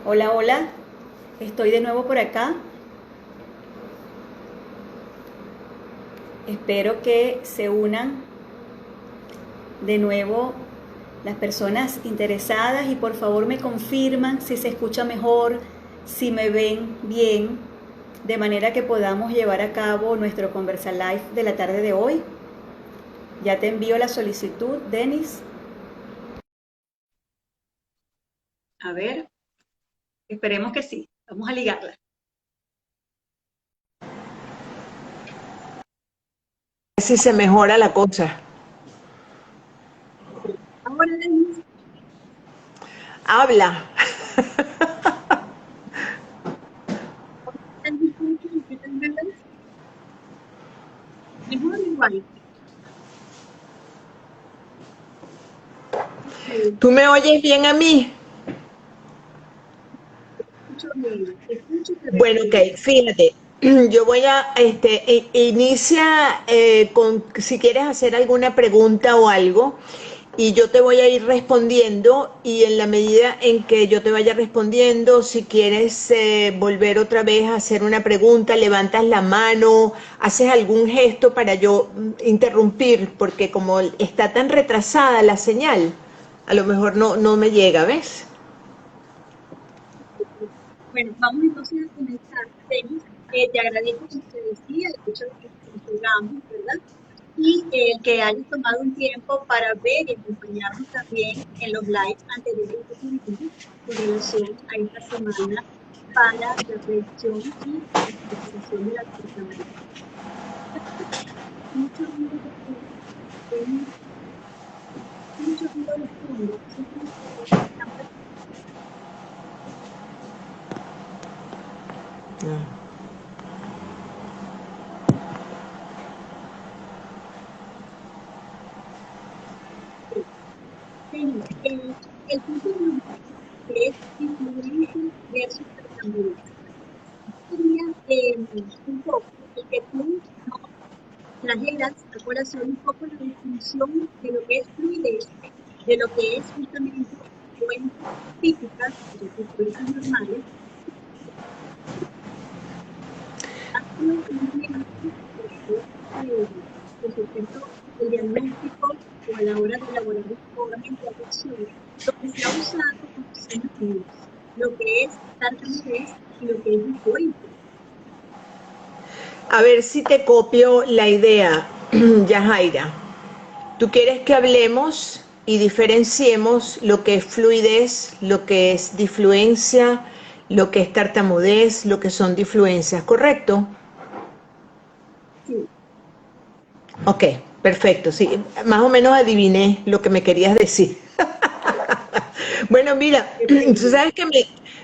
Hola, hola, estoy de nuevo por acá. Espero que se unan de nuevo las personas interesadas y por favor me confirman si se escucha mejor, si me ven bien, de manera que podamos llevar a cabo nuestro Conversa Live de la tarde de hoy. Ya te envío la solicitud, Denis. A ver, esperemos que sí. Vamos a ligarla. Si se mejora la cosa. Ahora, Denis, Habla. ¿están dispuestos y qué tal me ves? Mejor igual. Sí, ¿Tú me oyes bien a mí? escucho bien, te escucho y te veo Bueno, bien. ok, fíjate. Yo voy a, inicia con, si quieres hacer alguna pregunta o algo, y yo te voy a ir respondiendo, y en la medida en que yo te vaya respondiendo, si quieres volver otra vez a hacer una pregunta, levantas la mano, haces algún gesto para yo interrumpir, porque como está tan retrasada la señal, a lo mejor no me llega, ¿ves? Bueno, vamos entonces a comenzar, Denis. Te agradezco, como te decía, el hecho de que nos llegamos, ¿verdad? Y que hayas tomado un tiempo para ver y acompañarnos también en los lives anteriores que tuvimos con relación a esta semana para la prevención y especialización de la tratamiento. Mucho ruido de fondo, Denis, mucho ruido de fondo. Eso significa que están presentes. El punto de que es influencia versus tartamudez. Sería un poco el que tú trajeras a colación un poco la definición de lo que es fluidez, de lo que es justamente influencias típicas, o sea, influencias normales, hazlo únicamente por supuesto, el diagnóstico o a la hora de elaborar informes de atención, donde se ha usado como sinónimos lo que es tartamudez y lo que es influencia. A ver si te copio la idea, Yajaira. Tú quieres que hablemos y diferenciemos lo que es fluidez, lo que es difluencia, lo que es tartamudez, lo que son difluencias, ¿correcto? Sí, Ok, perfecto, sí, más o menos adiviné lo que me querías decir. Bueno, mira, tú depende. sabes que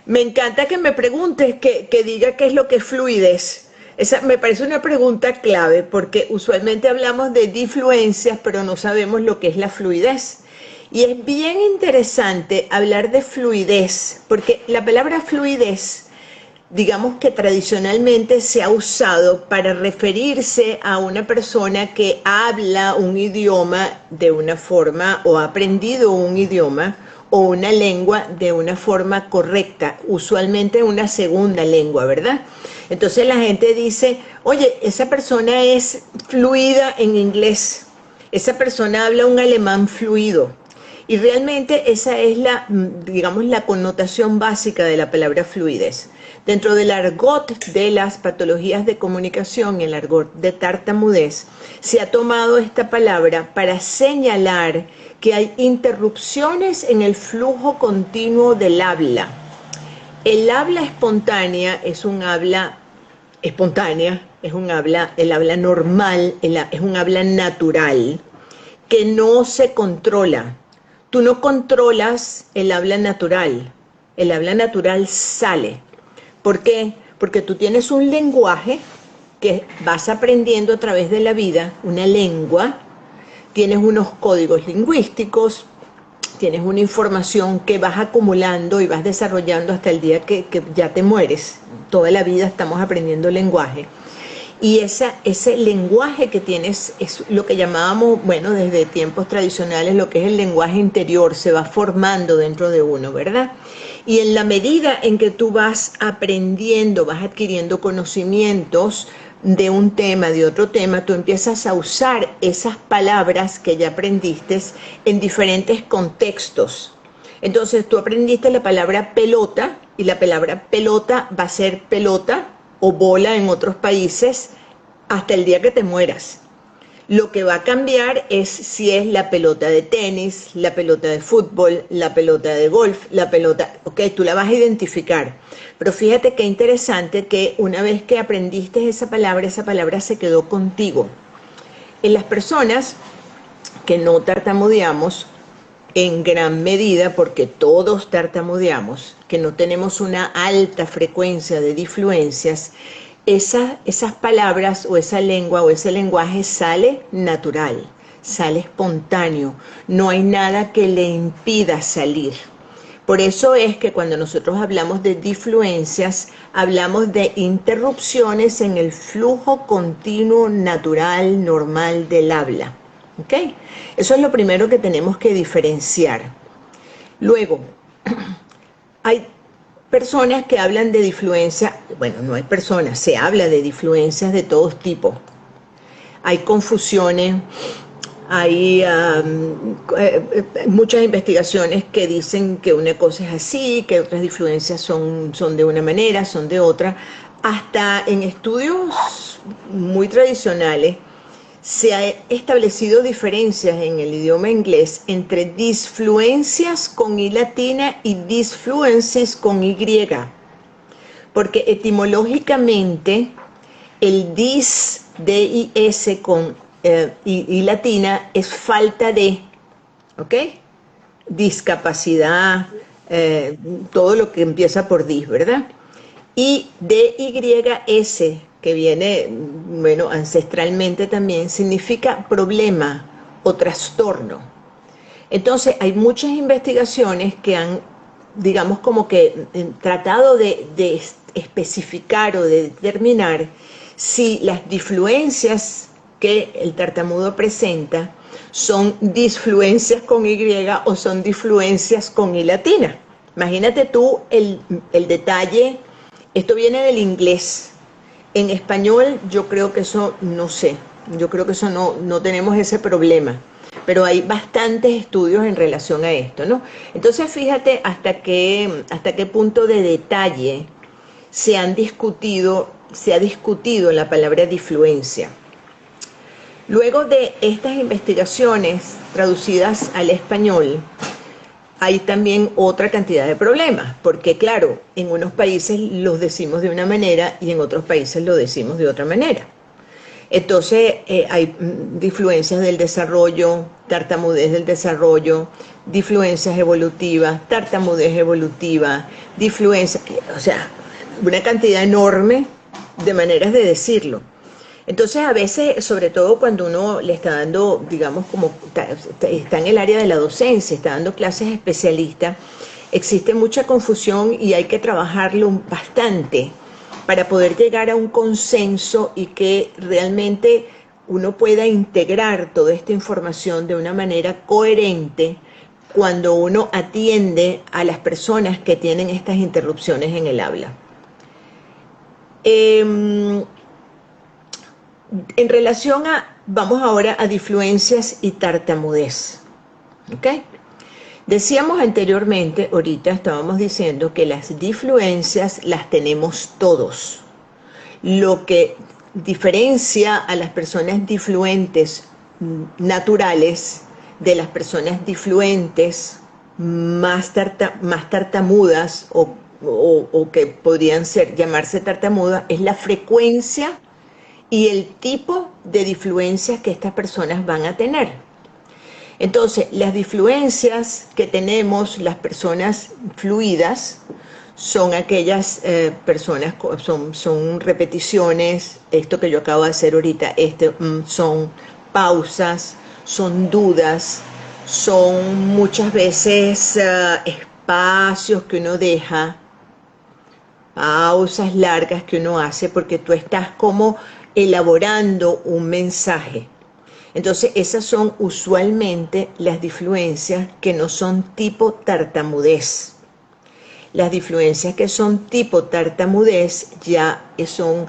me encanta que me preguntes, que diga qué es lo que es fluidez. Esa me parece una pregunta clave porque usualmente hablamos de difluencias, pero no sabemos lo que es la fluidez. Y es bien interesante hablar de fluidez, porque la palabra fluidez, digamos que tradicionalmente se ha usado para referirse a una persona que habla un idioma de una forma o ha aprendido un idioma o una lengua de una forma correcta, usualmente una segunda lengua, ¿verdad? Entonces la gente dice, oye, esa persona es fluida en inglés, esa persona habla un alemán fluido. Y realmente esa es la, digamos, la connotación básica de la palabra fluidez. Dentro del argot de las patologías de comunicación, el argot de tartamudez, se ha tomado esta palabra para señalar que hay interrupciones en el flujo continuo del habla. El habla espontánea es un habla espontánea, es un habla, el habla normal, es un habla natural que no se controla. Tú no controlas el habla natural sale. ¿Por qué? Porque tú tienes un lenguaje que vas aprendiendo a través de la vida, una lengua, tienes unos códigos lingüísticos, tienes una información que vas acumulando y vas desarrollando hasta el día que ya te mueres. Toda la vida estamos aprendiendo lenguaje. Y ese lenguaje que tienes es lo que llamábamos, bueno, desde tiempos tradicionales, lo que es el lenguaje interior, se va formando dentro de uno, ¿verdad? Y en la medida en que tú vas aprendiendo, vas adquiriendo conocimientos de un tema, de otro tema, tú empiezas a usar esas palabras que ya aprendiste en diferentes contextos. Entonces tú aprendiste la palabra pelota y la palabra pelota va a ser pelota o bola en otros países hasta el día que te mueras. Lo que va a cambiar es si es la pelota de tenis, la pelota de fútbol, la pelota de golf, la pelota... Ok, tú la vas a identificar. Pero fíjate qué interesante que una vez que aprendiste esa palabra se quedó contigo. En las personas que no tartamudeamos, en gran medida, porque todos tartamudeamos, que no tenemos una alta frecuencia de difluencias, esas palabras o esa lengua o ese lenguaje sale natural, sale espontáneo, no hay nada que le impida salir. Por eso es que cuando nosotros hablamos de difluencias, hablamos de interrupciones en el flujo continuo, natural, normal del habla. ¿Ok? Eso es lo primero que tenemos que diferenciar. Luego, hay personas que hablan de difluencia, bueno, no hay personas, se habla de difluencias de todos tipos. Hay confusiones, hay muchas investigaciones que dicen que una cosa es así, que otras difluencias son de una manera, son de otra. Hasta en estudios muy tradicionales se ha establecido diferencias en el idioma inglés entre disfluencias con I latina y disfluencies con Y, porque etimológicamente el D-I-S con I latina es falta de, ¿ok? Discapacidad, todo lo que empieza por dis, ¿verdad? Y D-Y-S, que viene, bueno, ancestralmente también, significa problema o trastorno. Entonces, hay muchas investigaciones que han, digamos, como que tratado de especificar o de determinar si las difluencias que el tartamudo presenta son disfluencias con Y o son disfluencias con I latina. Imagínate tú el detalle. Esto viene del inglés. En español yo creo que eso, no sé, yo creo que eso no tenemos ese problema, pero hay bastantes estudios en relación a esto, ¿no? Entonces fíjate hasta qué punto de detalle se ha discutido la palabra difluencia. Luego de estas investigaciones traducidas al español, hay también otra cantidad de problemas, porque claro, en unos países los decimos de una manera y en otros países lo decimos de otra manera. Entonces hay difluencias del desarrollo, tartamudez del desarrollo, difluencias evolutivas, tartamudez evolutiva, difluencia, o sea, una cantidad enorme de maneras de decirlo. Entonces a veces, sobre todo cuando uno le está dando, digamos, como está en el área de la docencia, está dando clases especialistas, existe mucha confusión y hay que trabajarlo bastante para poder llegar a un consenso y que realmente uno pueda integrar toda esta información de una manera coherente cuando uno atiende a las personas que tienen estas interrupciones en el habla. En relación vamos ahora a difluencias y tartamudez, ¿ok? Decíamos anteriormente, ahorita estábamos diciendo que las difluencias las tenemos todos. Lo que diferencia a las personas difluentes naturales de las personas difluentes más tartamudas o que podrían llamarse tartamudas es la frecuencia y el tipo de difluencias que estas personas van a tener. Entonces, las difluencias que tenemos las personas fluidas son aquellas personas, son repeticiones, esto que yo acabo de hacer ahorita, son pausas, son dudas, son muchas veces espacios que uno deja, pausas largas que uno hace porque tú estás como elaborando un mensaje. Entonces esas son usualmente las difluencias que no son tipo tartamudez. Las difluencias que son tipo tartamudez ya son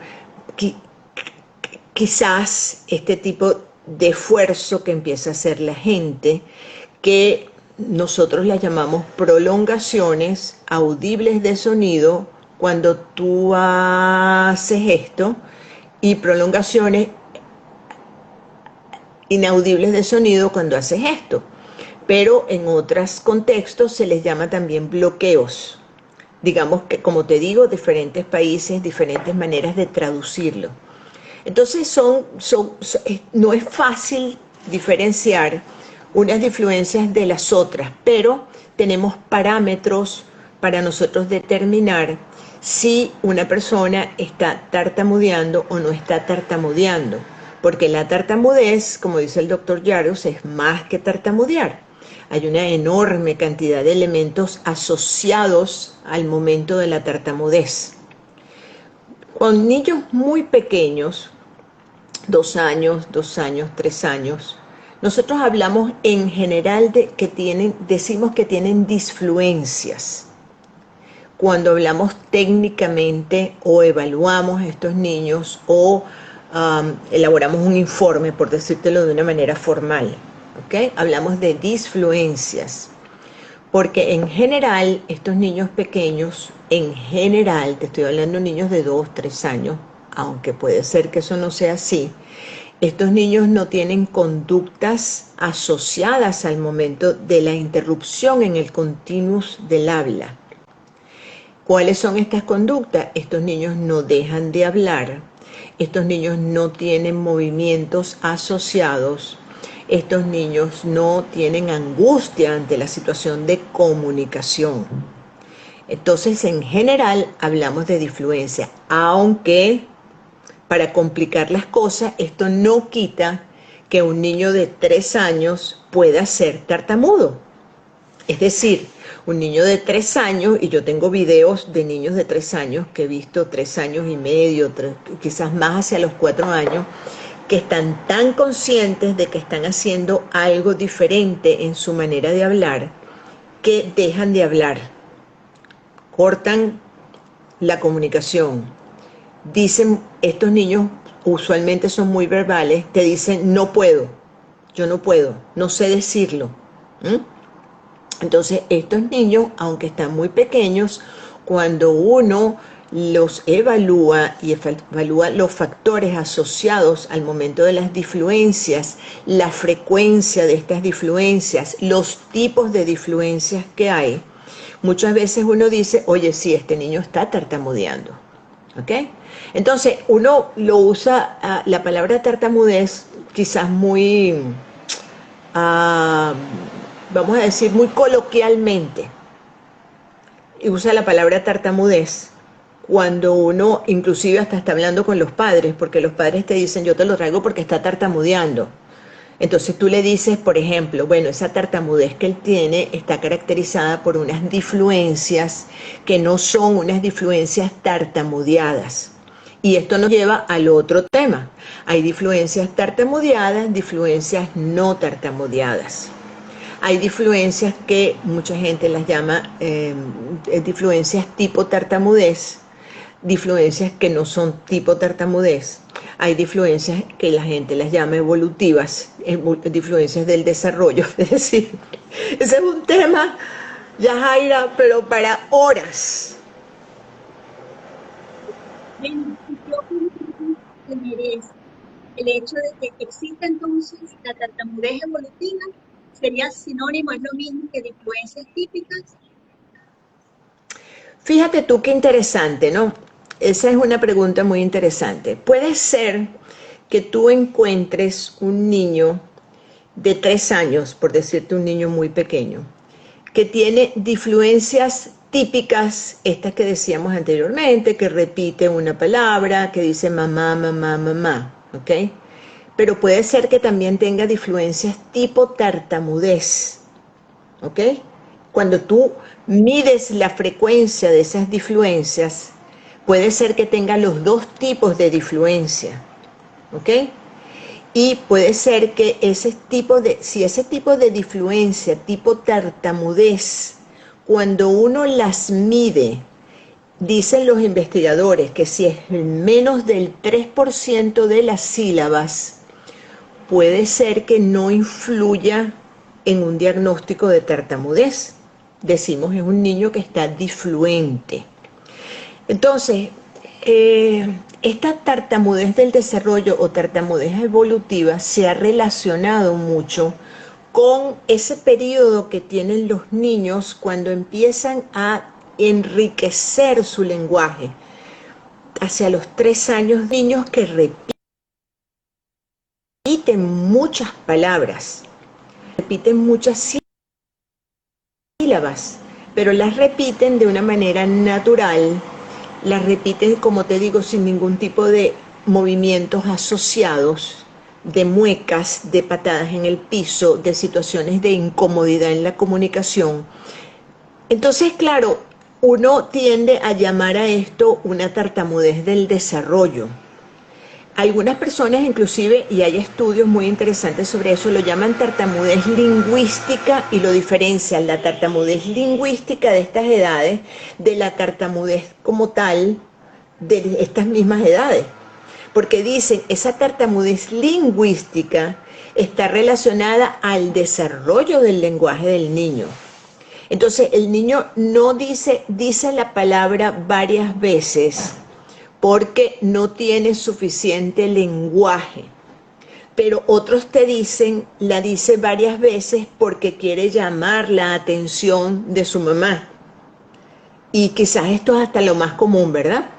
quizás este tipo de esfuerzo que empieza a hacer la gente, que nosotros las llamamos prolongaciones audibles de sonido cuando tú haces esto, y prolongaciones inaudibles de sonido cuando haces esto. Pero en otros contextos se les llama también bloqueos. Digamos que, como te digo, diferentes países, diferentes maneras de traducirlo. Entonces no es fácil diferenciar unas difluencias de las otras, pero tenemos parámetros para nosotros determinar si una persona está tartamudeando o no está tartamudeando, porque la tartamudez, como dice el doctor Yaros, es más que tartamudear. Hay una enorme cantidad de elementos asociados al momento de la tartamudez. Con niños muy pequeños, 2 años, 3 años, nosotros hablamos en general decimos que tienen disfluencias. Cuando hablamos técnicamente o evaluamos a estos niños o elaboramos un informe, por decírtelo de una manera formal, ¿okay? Hablamos de disfluencias, porque en general estos niños pequeños, en general, te estoy hablando de niños de 2, 3 años, aunque puede ser que eso no sea así, estos niños no tienen conductas asociadas al momento de la interrupción en el continuous del habla. ¿Cuáles son estas conductas? Estos niños no dejan de hablar, estos niños no tienen movimientos asociados, estos niños no tienen angustia ante la situación de comunicación. Entonces, en general, hablamos de disfluencia, aunque para complicar las cosas, esto no quita que un niño de 3 años pueda ser tartamudo. Es decir, un niño de 3 años, y yo tengo videos de niños de 3 años que he visto 3 años y medio, quizás más hacia los 4 años, que están tan conscientes de que están haciendo algo diferente en su manera de hablar, que dejan de hablar, cortan la comunicación. Dicen, estos niños usualmente son muy verbales, te dicen, no puedo, yo no puedo, no sé decirlo. Entonces, estos niños, aunque están muy pequeños, cuando uno los evalúa y evalúa los factores asociados al momento de las disfluencias, la frecuencia de estas disfluencias, los tipos de disfluencias que hay, muchas veces uno dice, oye, sí, este niño está tartamudeando. ¿Ok? Entonces, uno lo usa, la palabra tartamudez, quizás muy, vamos a decir, muy coloquialmente, y usa la palabra tartamudez cuando uno inclusive hasta está hablando con los padres, porque los padres te dicen, yo te lo traigo porque está tartamudeando. Entonces tú le dices, por ejemplo, bueno, esa tartamudez que él tiene está caracterizada por unas disfluencias que no son unas disfluencias tartamudeadas. Y esto nos lleva al otro tema. Hay disfluencias tartamudeadas, disfluencias no tartamudeadas. Hay disfluencias que mucha gente las llama disfluencias tipo tartamudez, disfluencias que no son tipo tartamudez. Hay disfluencias que la gente las llama evolutivas, disfluencias del desarrollo. Es decir, ese es un tema, Yajaira, pero para horas. Bueno, yo tener el hecho de que existe entonces la tartamudez evolutiva, sería sinónimo, es lo mismo que de influencias típicas. Fíjate tú qué interesante, ¿no? Esa es una pregunta muy interesante. Puede ser que tú encuentres un niño de 3 años, por decirte un niño muy pequeño, que tiene disfluencias típicas, estas que decíamos anteriormente, que repite una palabra, que dice mamá, mamá, mamá, ¿ok? Pero puede ser que también tenga disfluencias tipo tartamudez, ¿ok? Cuando tú mides la frecuencia de esas disfluencias, puede ser que tenga los 2 tipos de disfluencia, ¿ok? Y puede ser que si ese tipo de disfluencia, tipo tartamudez, cuando uno las mide, dicen los investigadores que si es menos del 3% de las sílabas, puede ser que no influya en un diagnóstico de tartamudez. Decimos es un niño que está difluente. Entonces, esta tartamudez del desarrollo o tartamudez evolutiva se ha relacionado mucho con ese periodo que tienen los niños cuando empiezan a enriquecer su lenguaje. Hacia los 3 años, niños que repiten muchas palabras, repiten muchas sílabas, pero las repiten de una manera natural, las repiten, como te digo, sin ningún tipo de movimientos asociados, de muecas, de patadas en el piso, de situaciones de incomodidad en la comunicación. Entonces, claro, uno tiende a llamar a esto una tartamudez del desarrollo. Algunas personas inclusive, y hay estudios muy interesantes sobre eso, lo llaman tartamudez lingüística y lo diferencian la tartamudez lingüística de estas edades de la tartamudez como tal de estas mismas edades. Porque dicen, esa tartamudez lingüística está relacionada al desarrollo del lenguaje del niño. Entonces el niño no dice la palabra varias veces porque no tiene suficiente lenguaje, pero otros te dicen, la dice varias veces porque quiere llamar la atención de su mamá. Y quizás esto es hasta lo más común, ¿verdad?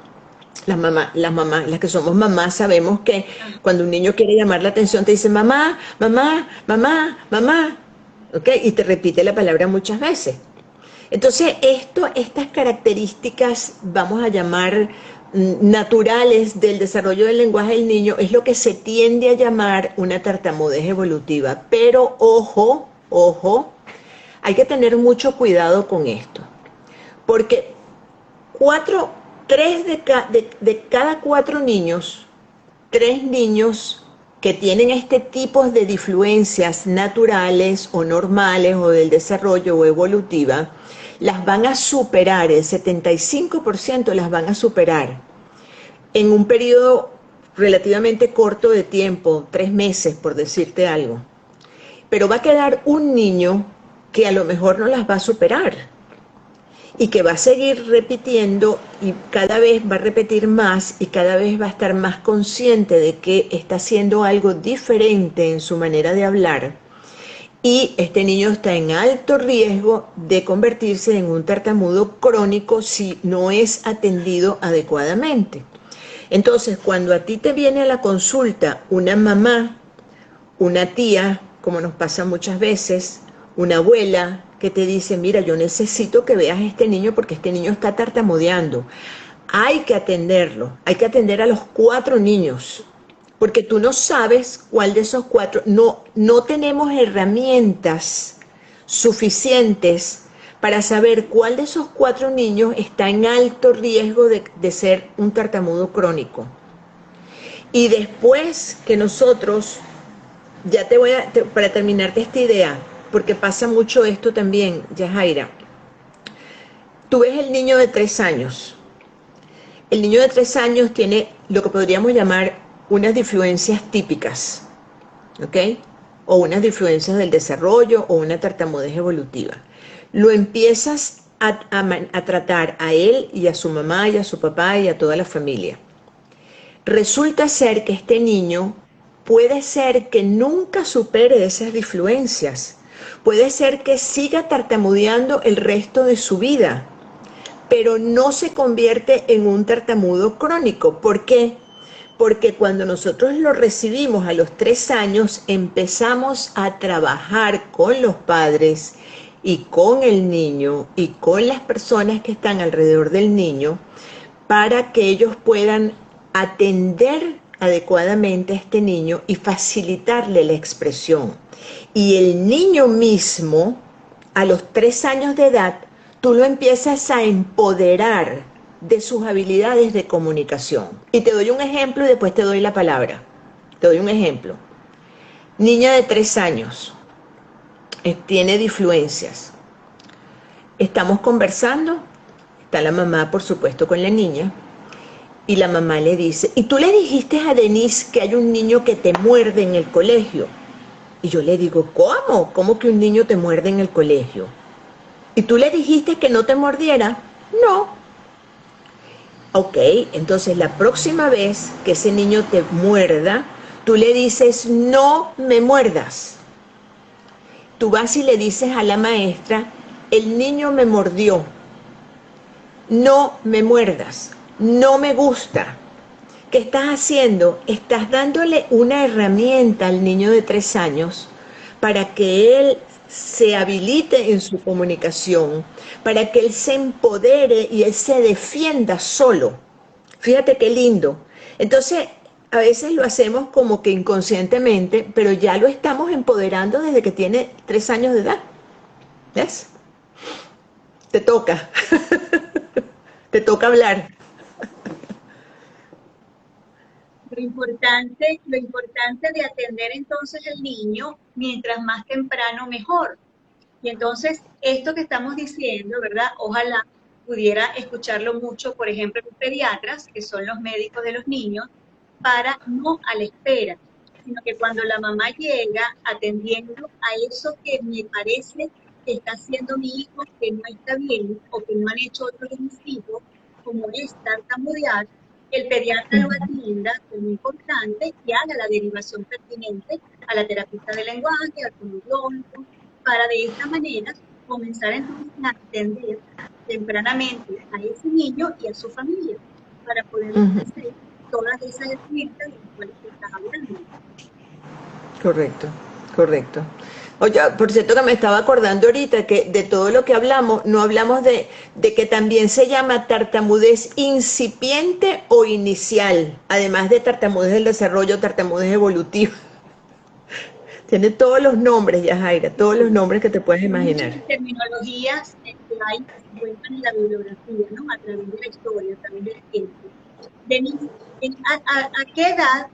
Las que somos mamás sabemos que cuando un niño quiere llamar la atención te dice mamá, mamá, mamá, mamá, ¿ok? Y te repite la palabra muchas veces. Entonces, estas características, vamos a llamar naturales del desarrollo del lenguaje del niño, es lo que se tiende a llamar una tartamudez evolutiva. Pero ojo, ojo, hay que tener mucho cuidado con esto, porque tres de cada 4 niños, 3 niños que tienen este tipo de difluencias naturales o normales o del desarrollo o evolutiva, las van a superar, el 75% las van a superar en un periodo relativamente corto de tiempo, 3 meses por decirte algo. Pero va a quedar un niño que a lo mejor no las va a superar y que va a seguir repitiendo y cada vez va a repetir más y cada vez va a estar más consciente de que está haciendo algo diferente en su manera de hablar. Y este niño está en alto riesgo de convertirse en un tartamudo crónico si no es atendido adecuadamente. Entonces, cuando a ti te viene a la consulta una mamá, una tía, como nos pasa muchas veces, una abuela que te dice, mira, yo necesito que veas a este niño porque este niño está tartamudeando. Hay que atenderlo, hay que atender a los 4 niños, porque tú no sabes cuál de esos 4, no tenemos herramientas suficientes para saber cuál de esos 4 niños está en alto riesgo de ser un tartamudo crónico. Y después que nosotros, para terminarte esta idea, porque pasa mucho esto también, Yajaira, tú ves el niño de 3 años. El niño de 3 años tiene lo que podríamos llamar unas difluencias típicas, ¿ok? O unas difluencias del desarrollo o una tartamudez evolutiva. Lo empiezas a tratar a él y a su mamá y a su papá y a toda la familia. Resulta ser que este niño puede ser que nunca supere esas difluencias. Puede ser que siga tartamudeando el resto de su vida, pero no se convierte en un tartamudo crónico. ¿Por qué? Porque cuando nosotros lo recibimos a los 3 años, empezamos a trabajar con los padres y con el niño y con las personas que están alrededor del niño para que ellos puedan atender adecuadamente a este niño y facilitarle la expresión. Y el niño mismo, a los 3 años de edad, tú lo empiezas a empoderar de sus habilidades de comunicación. Y te doy un ejemplo y después te doy la palabra. Te doy un ejemplo. Niña de 3 años, tiene difluencias. Estamos conversando, está la mamá, por supuesto, con la niña, y la mamá le dice, ¿y tú le dijiste a Denise que hay un niño que te muerde en el colegio? Y yo le digo, ¿cómo? ¿Cómo que un niño te muerde en el colegio? ¿Y tú le dijiste que no te mordiera? No. Ok, entonces la próxima vez que ese niño te muerda, tú le dices, no me muerdas. Tú vas y le dices a la maestra, el niño me mordió, no me muerdas, no me gusta. ¿Qué estás haciendo? Estás dándole una herramienta al niño de 3 años para que él se habilite en su comunicación, para que él se empodere y él se defienda solo. Fíjate qué lindo. Entonces, a veces lo hacemos como que inconscientemente, pero ya lo estamos empoderando desde que tiene 3 años de edad. ¿Ves? Te toca, te toca hablar. Lo importante de atender entonces al niño, mientras más temprano mejor. Y entonces, esto que estamos diciendo, ¿verdad? Ojalá pudiera escucharlo mucho, por ejemplo, los pediatras, que son los médicos de los niños, para no a la espera, sino que cuando la mamá llega atendiendo a eso que me parece que está haciendo mi hijo, que no está bien, o que no han hecho otros de mis hijos, como es tartamudear, el pediatra lo atienda, que es muy importante, y haga la derivación pertinente a la terapista de lenguaje, al fonoaudiólogo, para de esta manera comenzar entonces a atender tempranamente a ese niño y a su familia, para poder Ujú. hacer todas esas herramientas de las cuales tú estás hablando. Correcto, correcto. Oye, por cierto que me estaba acordando ahorita que de todo lo que hablamos, no hablamos de que también se llama tartamudez incipiente o inicial, además de tartamudez del desarrollo, tartamudez evolutiva. Tiene todos los nombres, Yajaira, todos los nombres que te puedes Hay imaginar. muchas terminologías que hay que se encuentran en la bibliografía, ¿no? A través de la historia, a través del tiempo. Denise, ¿a qué edad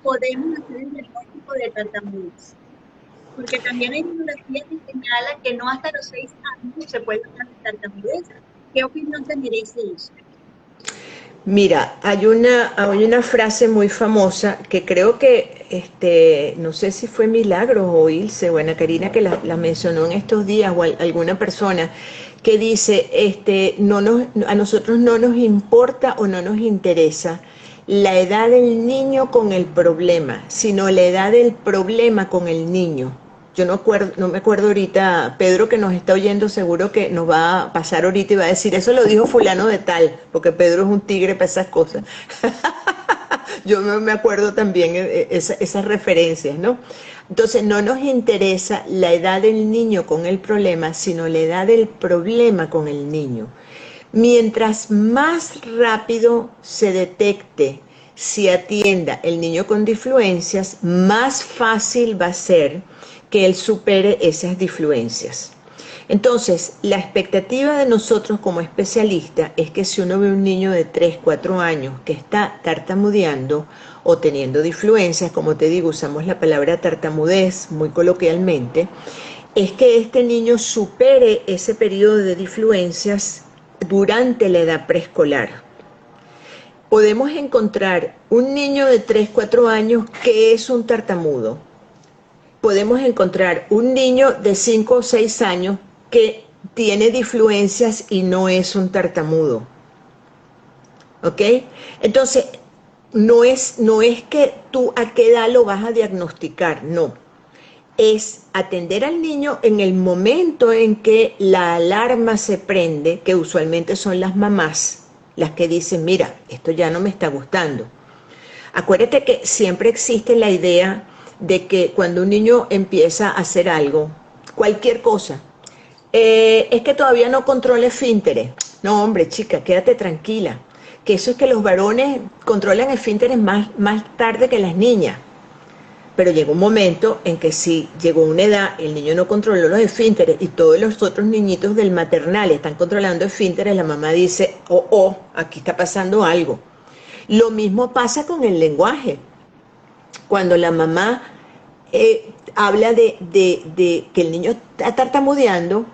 podemos hacer el diagnóstico de tartamudez? Porque también hay bibliografía que señala que no hasta los 6 años se puede hablar de tartamudez. ¿Qué opinión te merece eso? Mira, hay una frase muy famosa que creo que, no sé si fue Milagros o Ilse o Ana Karina que la mencionó en estos días o alguna persona que dice, a nosotros no nos importa o no nos interesa la edad del niño con el problema, sino la edad del problema con el niño. Yo no me acuerdo ahorita, Pedro que nos está oyendo seguro que nos va a pasar ahorita y va a decir, eso lo dijo fulano de tal, porque Pedro es un tigre para esas cosas. Yo no me acuerdo también esas referencias, ¿no? Entonces no nos interesa la edad del niño con el problema, sino la edad del problema con el niño. Mientras más rápido se detecte, se atienda el niño con difluencias, más fácil va a ser que él supere esas difluencias. Entonces, la expectativa de nosotros como especialistas es que si uno ve un niño de 3, 4 años que está tartamudeando o teniendo difluencias, como te digo, usamos la palabra tartamudez muy coloquialmente, es que este niño supere ese periodo de difluencias durante la edad preescolar. Podemos encontrar un niño de 3, 4 años que es un tartamudo. Podemos encontrar un niño de 5 o 6 años que tiene difluencias y no es un tartamudo. ¿Ok? Entonces, no es que tú a qué edad lo vas a diagnosticar, no. Es atender al niño en el momento en que la alarma se prende, que usualmente son las mamás, las que dicen, mira, esto ya no me está gustando. Acuérdate que siempre existe la idea de que cuando un niño empieza a hacer algo, cualquier cosa, es que todavía no controla esfínteres. No, hombre, chica, quédate tranquila. Que eso es que los varones controlan esfínteres más tarde que las niñas. Pero llegó un momento en que si llegó una edad, el niño no controló los esfínteres y todos los otros niñitos del maternal están controlando esfínteres, la mamá dice, oh, aquí está pasando algo. Lo mismo pasa con el lenguaje. Cuando la mamá habla de que el niño está tartamudeando,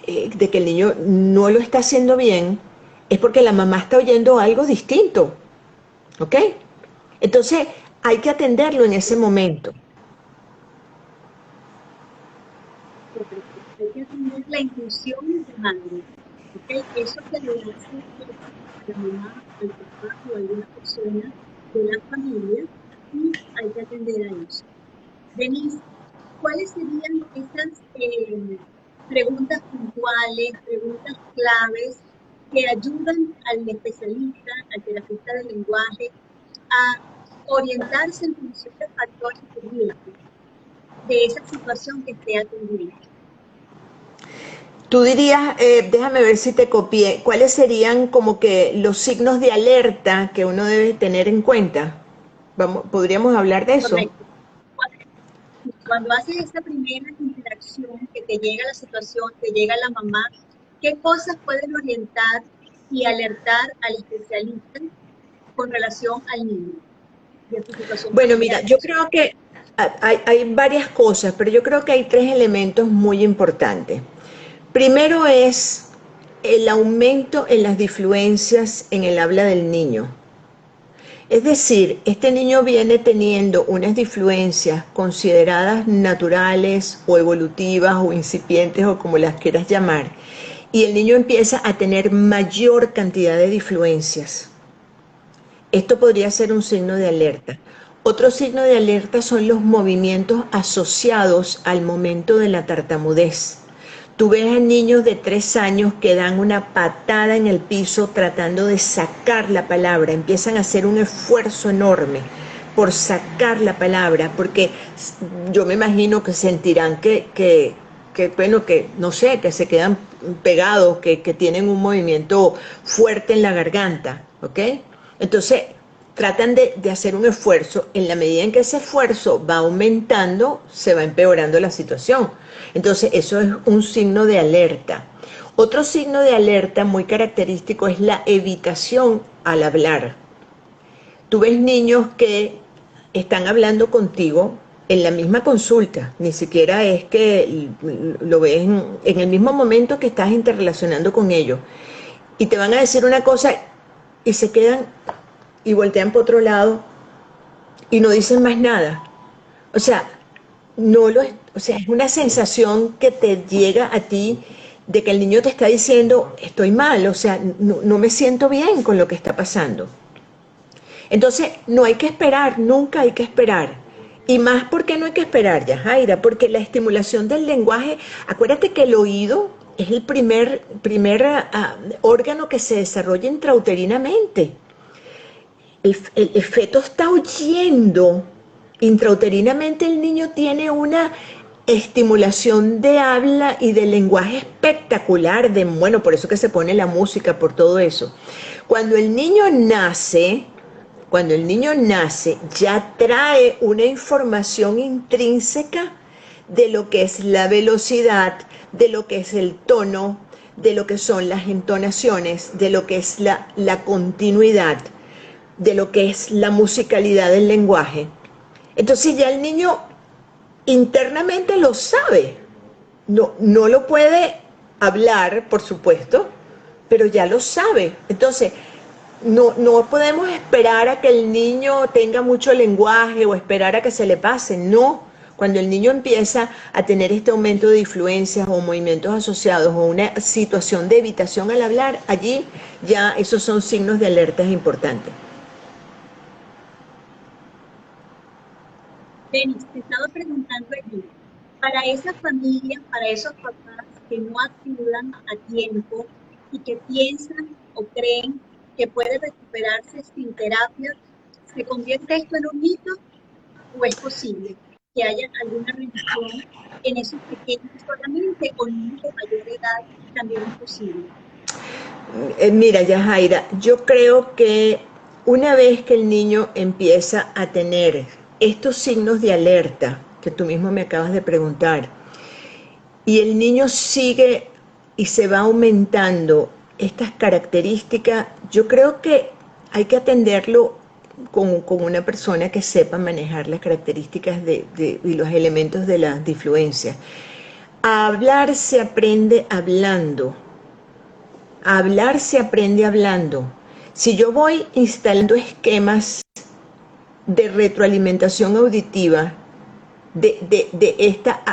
de que el niño no lo está haciendo bien, es porque la mamá está oyendo algo distinto, ¿ok? Entonces hay que atenderlo en ese momento. Correcto. Hay que atender la intuición de madre, ¿ok? Eso que le hace a la mamá, al papá o a alguna persona de la familia, y hay que atender a eso. Denise, ¿cuáles serían esas preguntas puntuales, preguntas claves que ayudan al especialista, al terapeuta del lenguaje, a orientarse en función de factores de riesgo de esa situación que esté atendiendo? Tú dirías, déjame ver si te copié, ¿cuáles serían como que los signos de alerta que uno debe tener en cuenta? Vamos, ¿podríamos hablar de eso? Correcto. Cuando haces esa primera interacción, que te llega la situación, te llega la mamá, ¿qué cosas pueden orientar y alertar al especialista con relación al niño y a su situación Bueno, familiar mira, yo creo que hay varias cosas, pero yo creo que hay tres elementos muy importantes. Primero es el aumento en las difluencias en el habla del niño. Es decir, este niño viene teniendo unas difluencias consideradas naturales o evolutivas o incipientes o como las quieras llamar, y el niño empieza a tener mayor cantidad de difluencias. Esto podría ser un signo de alerta. Otro signo de alerta son los movimientos asociados al momento de la tartamudez. Tú ves a niños de 3 años que dan una patada en el piso tratando de sacar la palabra, empiezan a hacer un esfuerzo enorme por sacar la palabra, porque yo me imagino que sentirán bueno, que no sé, que se quedan pegados, que tienen un movimiento fuerte en la garganta, ¿ok? Entonces, tratan de hacer un esfuerzo. En la medida en que ese esfuerzo va aumentando, se va empeorando la situación. Entonces, eso es un signo de alerta. Otro signo de alerta muy característico es la evitación al hablar. Tú ves niños que están hablando contigo en la misma consulta, ni siquiera es que lo ves en el mismo momento que estás interrelacionando con ellos, y te van a decir una cosa y se quedan y voltean por otro lado y no dicen más nada. O sea, no lo, o sea, es una sensación que te llega a ti de que el niño te está diciendo, estoy mal, o sea, no me siento bien con lo que está pasando. Entonces, no hay que esperar, nunca hay que esperar. Y más porque no hay que esperar, Yajaira, porque la estimulación del lenguaje, acuérdate que el oído es el primer órgano que se desarrolla intrauterinamente. El feto está oyendo intrauterinamente, el niño tiene una estimulación de habla y de lenguaje espectacular, bueno, por eso que se pone la música, por todo eso. Cuando el niño nace, cuando el niño nace, ya trae una información intrínseca de lo que es la velocidad, de lo que es el tono, de lo que son las entonaciones, de lo que es la continuidad, de lo que es la musicalidad del lenguaje. Entonces ya el niño internamente lo sabe. No lo puede hablar, por supuesto, pero ya lo sabe. Entonces, no podemos esperar a que el niño tenga mucho lenguaje o esperar a que se le pase. No, cuando el niño empieza a tener este aumento de influencias o movimientos asociados o una situación de evitación al hablar, allí ya esos son signos de alertas importantes. Denis, te estaba preguntando allí, para esas familias, para esos papás que no acudan a tiempo y que piensan o creen que puede recuperarse sin terapia, ¿se convierte esto en un mito o es posible que haya alguna remisión en esos pequeños solamente o niños de mayor edad también es posible? Mira, Yajaira, yo creo que una vez que el niño empieza a tener estos signos de alerta que tú mismo me acabas de preguntar, y el niño sigue y se va aumentando estas características, yo creo que hay que atenderlo con una persona que sepa manejar las características y los elementos de las difluencias. A hablar se aprende hablando. A hablar se aprende hablando. Si yo voy instalando esquemas de retroalimentación auditiva de esta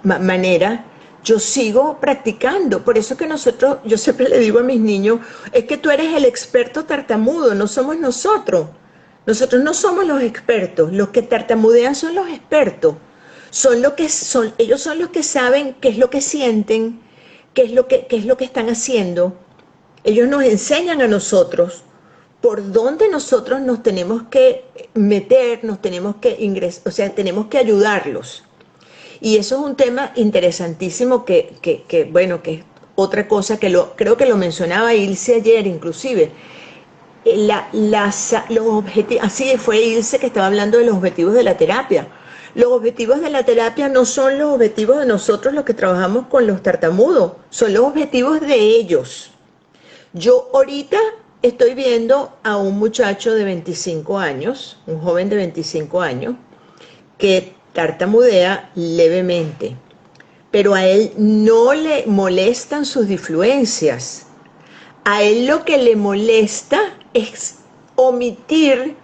manera, yo sigo practicando. Por eso que nosotros, yo siempre le digo a mis niños, es que tú eres el experto tartamudo, no somos nosotros. Nosotros no somos los expertos, los que tartamudean son los expertos. Son lo que son, ellos son los que saben qué es lo que sienten, qué es lo que están haciendo. Ellos nos enseñan a nosotros por dónde nosotros nos tenemos que meter, nos tenemos que ingresar, o sea, tenemos que ayudarlos. Y eso es un tema interesantísimo bueno, que es otra cosa que creo que lo mencionaba Ilse ayer inclusive. Los objetivos, así fue Ilse que estaba hablando de los objetivos de la terapia. Los objetivos de la terapia no son los objetivos de nosotros los que trabajamos con los tartamudos, son los objetivos de ellos. Yo ahorita estoy viendo a un muchacho de 25 años, un joven de 25 años, que tartamudea levemente, pero a él no le molestan sus difluencias. A él lo que le molesta es omitir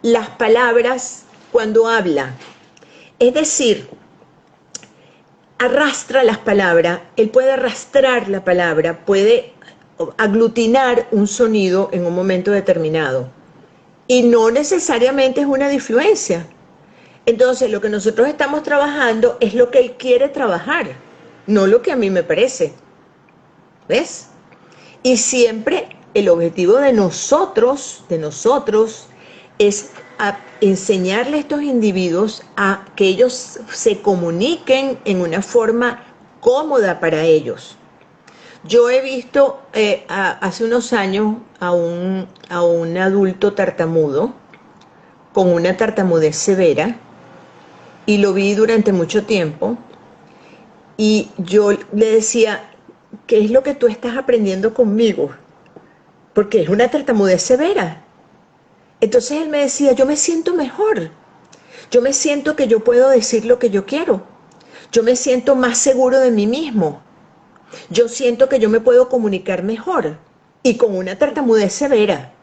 las palabras cuando habla. Es decir, arrastra las palabras, él puede arrastrar la palabra, puede aglutinar un sonido en un momento determinado. Y no necesariamente es una difluencia. Entonces, lo que nosotros estamos trabajando es lo que él quiere trabajar, no lo que a mí me parece. ¿Ves? Y siempre el objetivo de nosotros, es enseñarle a estos individuos a que ellos se comuniquen en una forma cómoda para ellos. Yo he visto hace unos años a un adulto tartamudo con una tartamudez severa y lo vi durante mucho tiempo y yo le decía, ¿qué es lo que tú estás aprendiendo conmigo? Porque es una tartamudez severa. Entonces él me decía, yo me siento mejor, yo me siento que yo puedo decir lo que yo quiero, yo me siento más seguro de mí mismo, yo siento que yo me puedo comunicar mejor y con una tartamudez severa.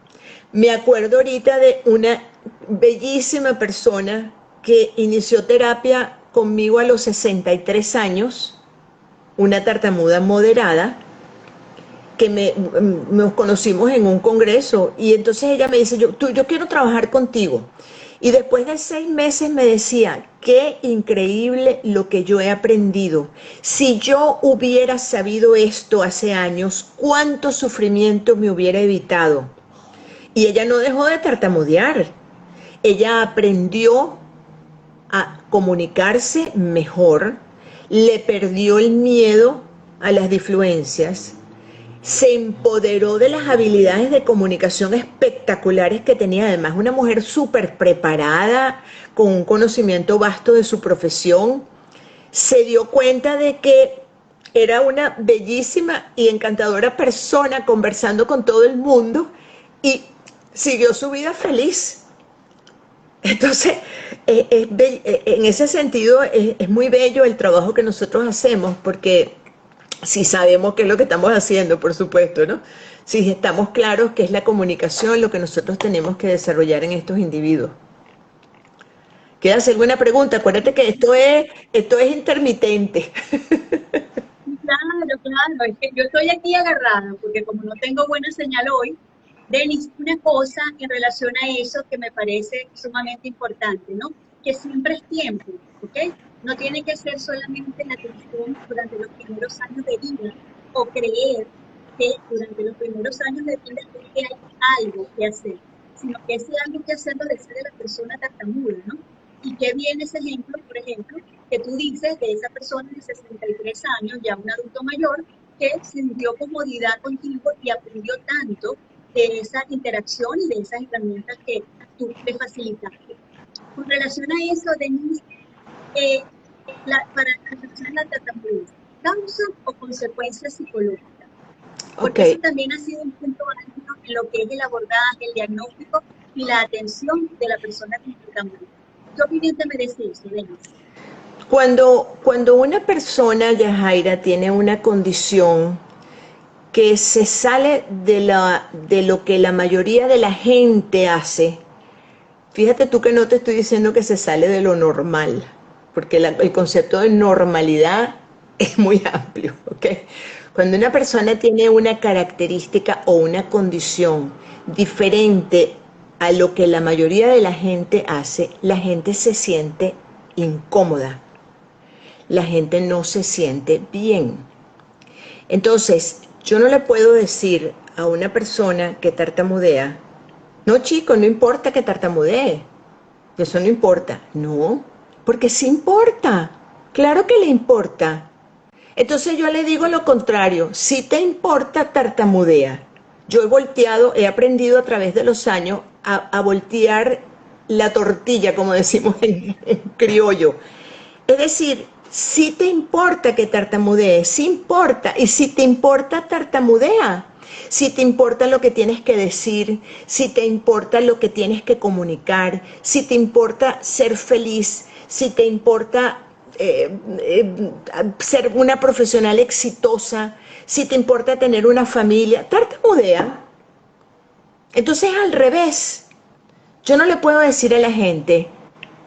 Me acuerdo ahorita de una bellísima persona que inició terapia conmigo a los 63 años, una tartamuda moderada, que nos conocimos en un congreso y entonces ella me dice, yo quiero trabajar contigo. Y después de 6 meses me decía, qué increíble lo que yo he aprendido. Si yo hubiera sabido esto hace años, cuánto sufrimiento me hubiera evitado. Y ella no dejó de tartamudear. Ella aprendió a comunicarse mejor, le perdió el miedo a las difluencias, se empoderó de las habilidades de comunicación espectaculares que tenía, además una mujer súper preparada, con un conocimiento vasto de su profesión, se dio cuenta de que era una bellísima y encantadora persona conversando con todo el mundo y siguió su vida feliz. Entonces, en ese sentido es muy bello el trabajo que nosotros hacemos porque si sabemos qué es lo que estamos haciendo, por supuesto, ¿no? Si estamos claros que es la comunicación lo que nosotros tenemos que desarrollar en estos individuos. ¿Quieres hacer alguna pregunta? Acuérdate que esto es intermitente. Claro, claro, es que yo estoy aquí agarrada, porque como no tengo buena señal hoy, Denis, una cosa en relación a eso que me parece sumamente importante, ¿no? Que siempre es tiempo, ¿ok? No tiene que ser solamente la atención durante los primeros años de vida o creer que durante los primeros años de vida es que hay algo que hacer, sino que ese algo que hacer lo decide la persona tartamuda, ¿no? Y qué bien ese ejemplo, por ejemplo, que tú dices de esa persona de 63 años, ya un adulto mayor, que sintió comodidad contigo y aprendió tanto de esa interacción y de esas herramientas que tú le facilitaste. Con relación a eso, Denise, para la tartamudez, ¿causa o consecuencia psicológica? Porque Ok, eso también ha sido un punto álgido en lo que es el abordaje, el diagnóstico y la atención de la persona con tartamudez. ¿Qué opinión te merece eso, Denise? Cuando una persona, Yajaira, tiene una condición que se sale de lo que la mayoría de la gente hace, fíjate tú que no te estoy diciendo que se sale de lo normal, porque el concepto de normalidad es muy amplio, ¿ok? Cuando una persona tiene una característica o una condición diferente a lo que la mayoría de la gente hace, la gente se siente incómoda, la gente no se siente bien. Entonces, yo no le puedo decir a una persona que tartamudea, no chico, no importa que tartamudee, eso no importa. No, porque sí importa, claro que le importa. Entonces yo le digo lo contrario, si te importa, tartamudea. Yo he volteado, he aprendido a través de los años a voltear la tortilla, como decimos en criollo. Es decir, si te importa que tartamudees, sí importa. Y si te importa, tartamudea. Si te importa lo que tienes que decir, si te importa lo que tienes que comunicar, si te importa ser feliz, si te importa ser una profesional exitosa, si te importa tener una familia, tartamudea. Entonces al revés, yo no le puedo decir a la gente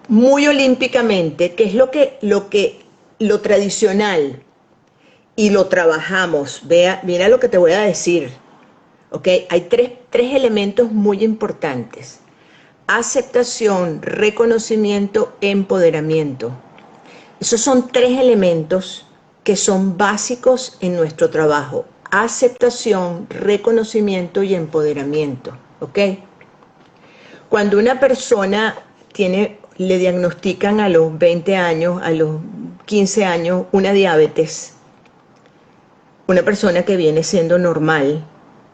muy olímpicamente que es lo tradicional y lo trabajamos. Vea, mira lo que te voy a decir. ¿Ok? Hay tres elementos muy importantes: aceptación, reconocimiento, empoderamiento. Esos son tres elementos que son básicos en nuestro trabajo: aceptación, reconocimiento y empoderamiento. ¿Ok? Cuando una persona le diagnostican a los 20 años, a los 15 años, una diabetes, una persona que viene siendo normal,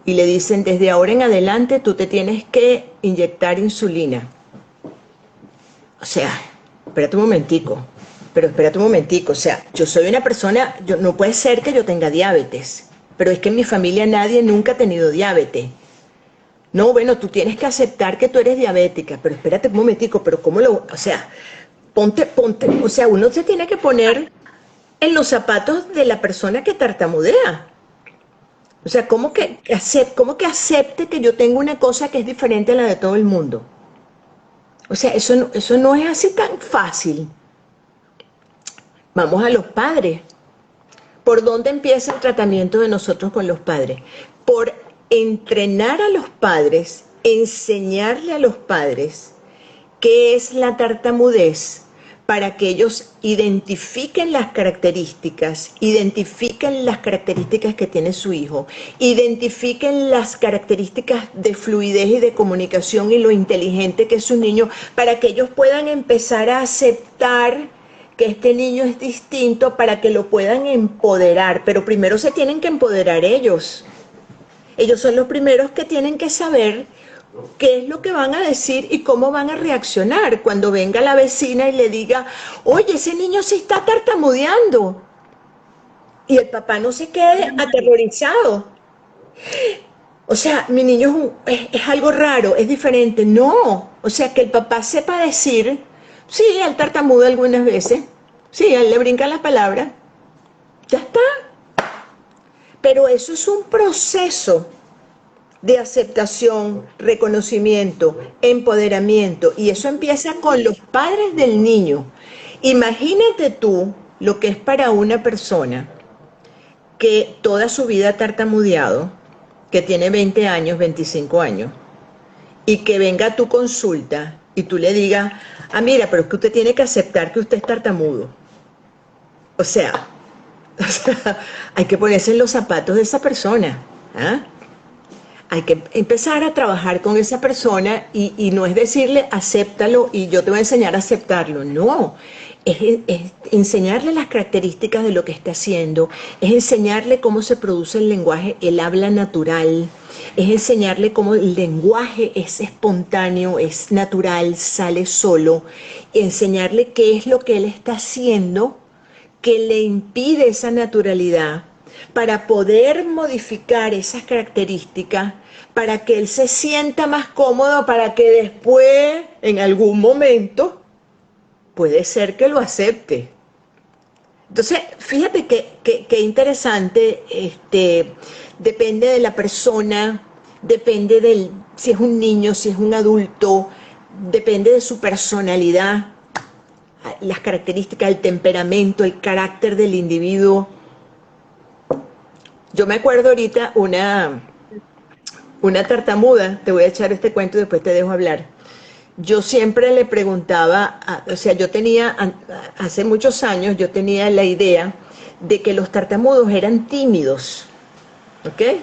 y le dicen desde ahora en adelante tú te tienes que inyectar insulina. O sea, espérate un momentico, o sea, yo soy una persona, no puede ser que yo tenga diabetes, pero es que en mi familia nadie nunca ha tenido diabetes. No, bueno, tú tienes que aceptar que tú eres diabética, pero espérate un momentico, pero o sea, ponte, o sea, uno se tiene que poner en los zapatos de la persona que tartamudea. O sea, cómo que acepte que yo tengo una cosa que es diferente a la de todo el mundo? O sea, eso no es así tan fácil. Vamos a los padres. ¿Por dónde empieza el tratamiento de nosotros con los padres? Por entrenar a los padres, enseñarle a los padres qué es la tartamudez, para que ellos identifiquen las características que tiene su hijo, identifiquen las características de fluidez y de comunicación y lo inteligente que es su niño, para que ellos puedan empezar a aceptar que este niño es distinto, para que lo puedan empoderar. Pero primero se tienen que empoderar ellos. Ellos son los primeros que tienen que saber qué es lo que van a decir y cómo van a reaccionar cuando venga la vecina y le diga, oye, ese niño se está tartamudeando. Y el papá no se quede aterrorizado. O sea, mi niño es algo raro, es diferente. No, o sea, que el papá sepa decir, sí, él tartamuda algunas veces, sí, a él le brincan las palabras, ya está. Pero eso es un proceso de aceptación, reconocimiento, empoderamiento, y eso empieza con los padres del niño. Imagínate tú lo que es para una persona que toda su vida ha tartamudeado, que tiene 20 años, 25 años, y que venga a tu consulta y tú le digas, ah, mira, pero es que usted tiene que aceptar que usted es tartamudo. O sea, hay que ponerse en los zapatos de esa persona, ¿ah? Hay que empezar a trabajar con esa persona y no es decirle acéptalo y yo te voy a enseñar a aceptarlo. No, es enseñarle las características de lo que está haciendo, es enseñarle cómo se produce el lenguaje, el habla natural, es enseñarle cómo el lenguaje es espontáneo, es natural, sale solo, enseñarle qué es lo que él está haciendo que le impide esa naturalidad, para poder modificar esas características, para que él se sienta más cómodo, para que después, en algún momento, puede ser que lo acepte. Entonces, fíjate que interesante, depende de la persona, depende del, si es un niño, si es un adulto, depende de su personalidad, las características, el temperamento, el carácter del individuo. Yo me acuerdo ahorita una tartamuda, te voy a echar este cuento y después te dejo hablar. Yo siempre le preguntaba, o sea, yo tenía, hace muchos años, yo tenía la idea de que los tartamudos eran tímidos, ¿ok?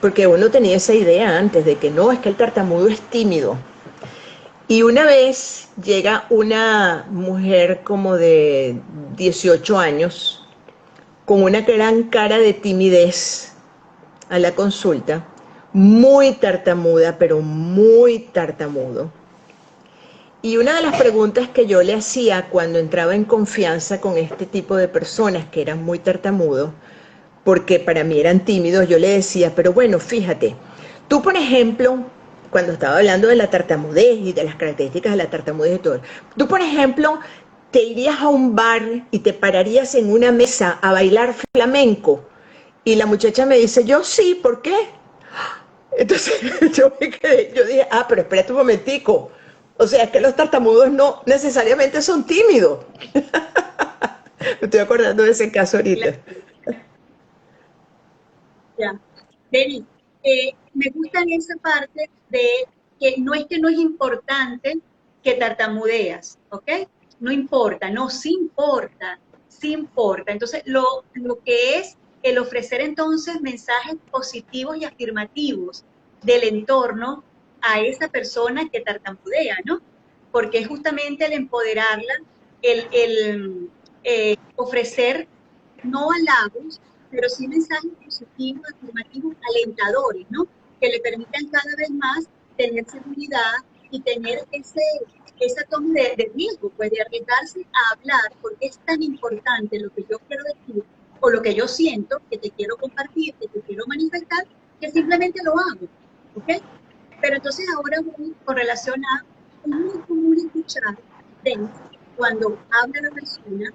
Porque uno tenía esa idea antes de que no, es que el tartamudo es tímido. Y una vez llega una mujer como de 18 años, con una gran cara de timidez a la consulta, muy tartamuda, pero muy tartamudo. Y una de las preguntas que yo le hacía cuando entraba en confianza con este tipo de personas que eran muy tartamudos, porque para mí eran tímidos, yo le decía, pero bueno, fíjate, tú por ejemplo, cuando estaba hablando de la tartamudez y de las características de la tartamudez y todo, tú por ejemplo, te irías a un bar y te pararías en una mesa a bailar flamenco. Y la muchacha me dice, yo sí, ¿por qué? Entonces yo dije, pero espérate un momentico. O sea, es que los tartamudos no necesariamente son tímidos. Me estoy acordando de ese caso ahorita. Claro, ya. Denis, me gusta esa parte de que no es importante que tartamudeas, ¿ok? No importa, no, sí importa, sí importa. Entonces, lo que es el ofrecer entonces mensajes positivos y afirmativos del entorno a esa persona que tartamudea, ¿no? Porque es justamente el empoderarla, el ofrecer no halagos, pero sí mensajes positivos, afirmativos, alentadores, ¿no? Que le permitan cada vez más tener seguridad y tener esa toma de riesgo, pues de arriesgarse a hablar, porque es tan importante lo que yo quiero decir o lo que yo siento, que te quiero compartir, que te quiero manifestar, que simplemente lo hago, ¿ok? Pero entonces ahora voy con relación a, es muy común escuchar, Denis, cuando habla la persona,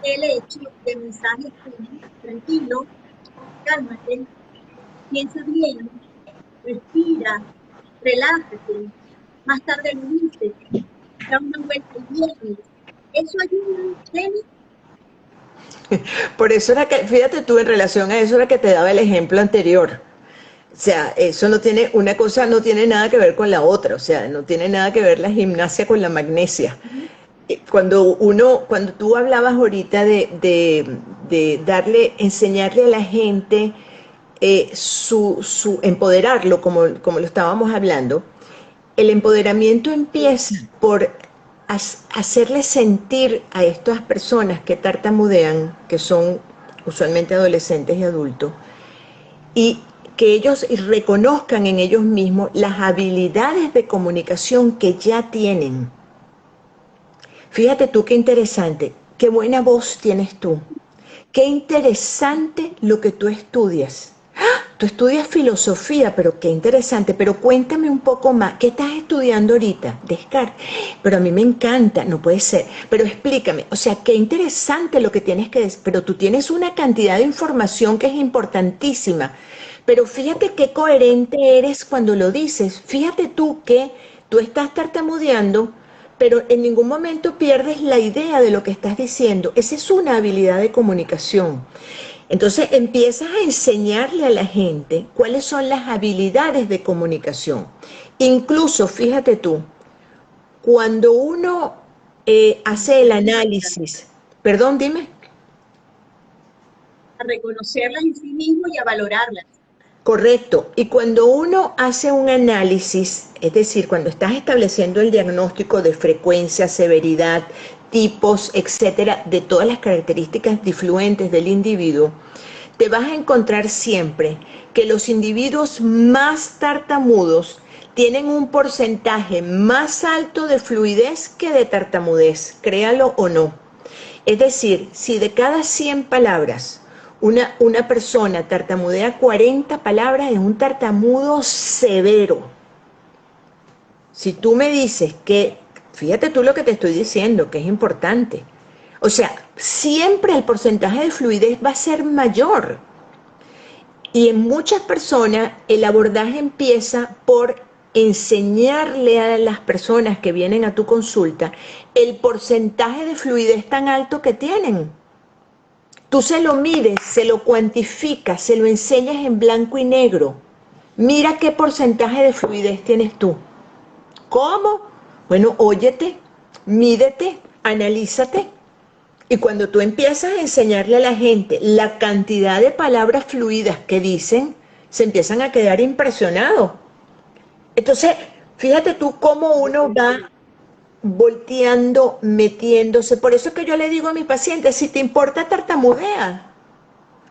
el hecho de mensajes como tranquilo, cálmate, piensa bien, respira, relájate, más tarde lo dices, da una vuelta el viernes. Eso ayuda, Denis. Por eso era que, fíjate tú, en relación a eso era que te daba el ejemplo anterior. O sea, eso no tiene, una cosa no tiene nada que ver con la otra, o sea, no tiene nada que ver la gimnasia con la magnesia. Cuando tú hablabas ahorita de darle, enseñarle a la gente empoderarlo, como lo estábamos hablando, el empoderamiento empieza por hacerle sentir a estas personas que tartamudean, que son usualmente adolescentes y adultos, y que ellos reconozcan en ellos mismos las habilidades de comunicación que ya tienen. Fíjate tú qué interesante, qué buena voz tienes tú, qué interesante lo que tú estudias. Tú estudias filosofía, pero qué interesante, pero cuéntame un poco más, ¿qué estás estudiando ahorita? Descartes, pero a mí me encanta, no puede ser, pero explícame, o sea, qué interesante lo que tienes que decir, pero tú tienes una cantidad de información que es importantísima, pero fíjate qué coherente eres cuando lo dices, fíjate tú que tú estás tartamudeando, pero en ningún momento pierdes la idea de lo que estás diciendo, esa es una habilidad de comunicación. Entonces empiezas a enseñarle a la gente cuáles son las habilidades de comunicación. Incluso, fíjate tú, cuando uno hace el análisis, perdón, dime, A reconocerlas en sí mismo y a valorarlas. correcto, y cuando uno hace un análisis, es decir, cuando estás estableciendo el diagnóstico de frecuencia, severidad, tipos, etcétera, de todas las características difluentes del individuo, te vas a encontrar siempre que los individuos más tartamudos tienen un porcentaje más alto de fluidez que de tartamudez, créalo o no. Es decir, si de cada 100 palabras una persona tartamudea 40 palabras, es un tartamudo severo. Si tú me dices que, fíjate tú lo que te estoy diciendo, que es importante. O sea, siempre el porcentaje de fluidez va a ser mayor. Y en muchas personas el abordaje empieza por enseñarle a las personas que vienen a tu consulta el porcentaje de fluidez tan alto que tienen. Tú se lo mides, se lo cuantificas, se lo enseñas en blanco y negro. Mira qué porcentaje de fluidez tienes tú. ¿Cómo? Bueno, óyete, mídete, analízate. Y cuando tú empiezas a enseñarle a la gente la cantidad de palabras fluidas que dicen, se empiezan a quedar impresionados. Entonces, fíjate tú cómo uno va volteando, metiéndose. Por eso es que yo le digo a mis pacientes, si te importa, tartamudea.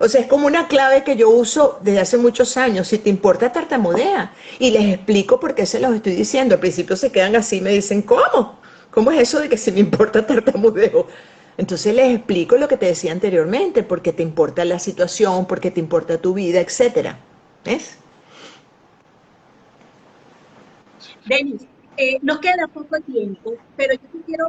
O sea, es como una clave que yo uso desde hace muchos años. Si te importa, tartamudea. Y les explico por qué se los estoy diciendo. Al principio se quedan así y me dicen, ¿cómo? ¿Cómo es eso de que si me importa, tartamudeo? Entonces les explico lo que te decía anteriormente, porque te importa la situación, porque te importa tu vida, etcétera. ¿Ves? Denis, nos queda poco tiempo, pero yo te quiero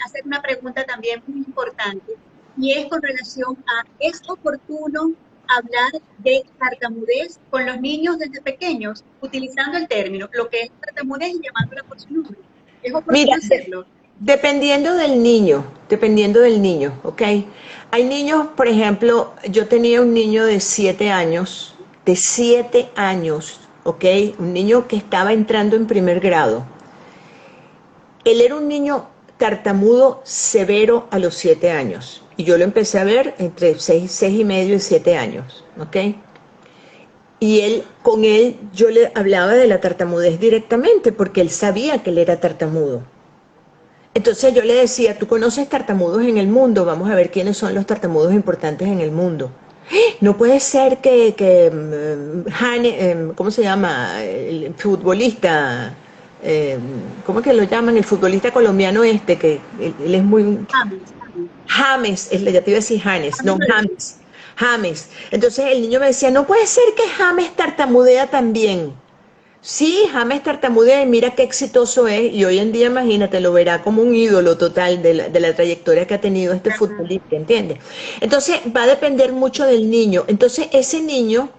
hacer una pregunta también muy importante y es con relación a, ¿es oportuno hablar de tartamudez con los niños desde pequeños, utilizando el término, lo que es tartamudez y llamándola por su nombre? ¿Es Mira, oportuno hacerlo? dependiendo del niño, ¿ok? Hay niños, por ejemplo, yo tenía un niño de 7 años, ¿ok? Un niño que estaba entrando en primer grado. Él era un niño tartamudo severo a los 7 años. Y yo lo empecé a ver entre 6 y medio y 7 años, ¿ok? Y con él, yo le hablaba de la tartamudez directamente, porque él sabía que él era tartamudo. Entonces yo le decía, ¿tú conoces tartamudos en el mundo? Vamos a ver quiénes son los tartamudos importantes en el mundo. No puede ser ¿cómo se llama? El futbolista, eh, ¿cómo es que lo llaman? El futbolista colombiano que él es muy... James, James, James, ya te iba a decir James, James no, Rodríguez. James. James. Entonces el niño me decía, no puede ser que James tartamudea también. Sí, James tartamudea y mira qué exitoso es. Y hoy en día, imagínate, lo verá como un ídolo total de la trayectoria que ha tenido este Ajá. futbolista, ¿entiendes? Entonces va a depender mucho del niño. Entonces ese niño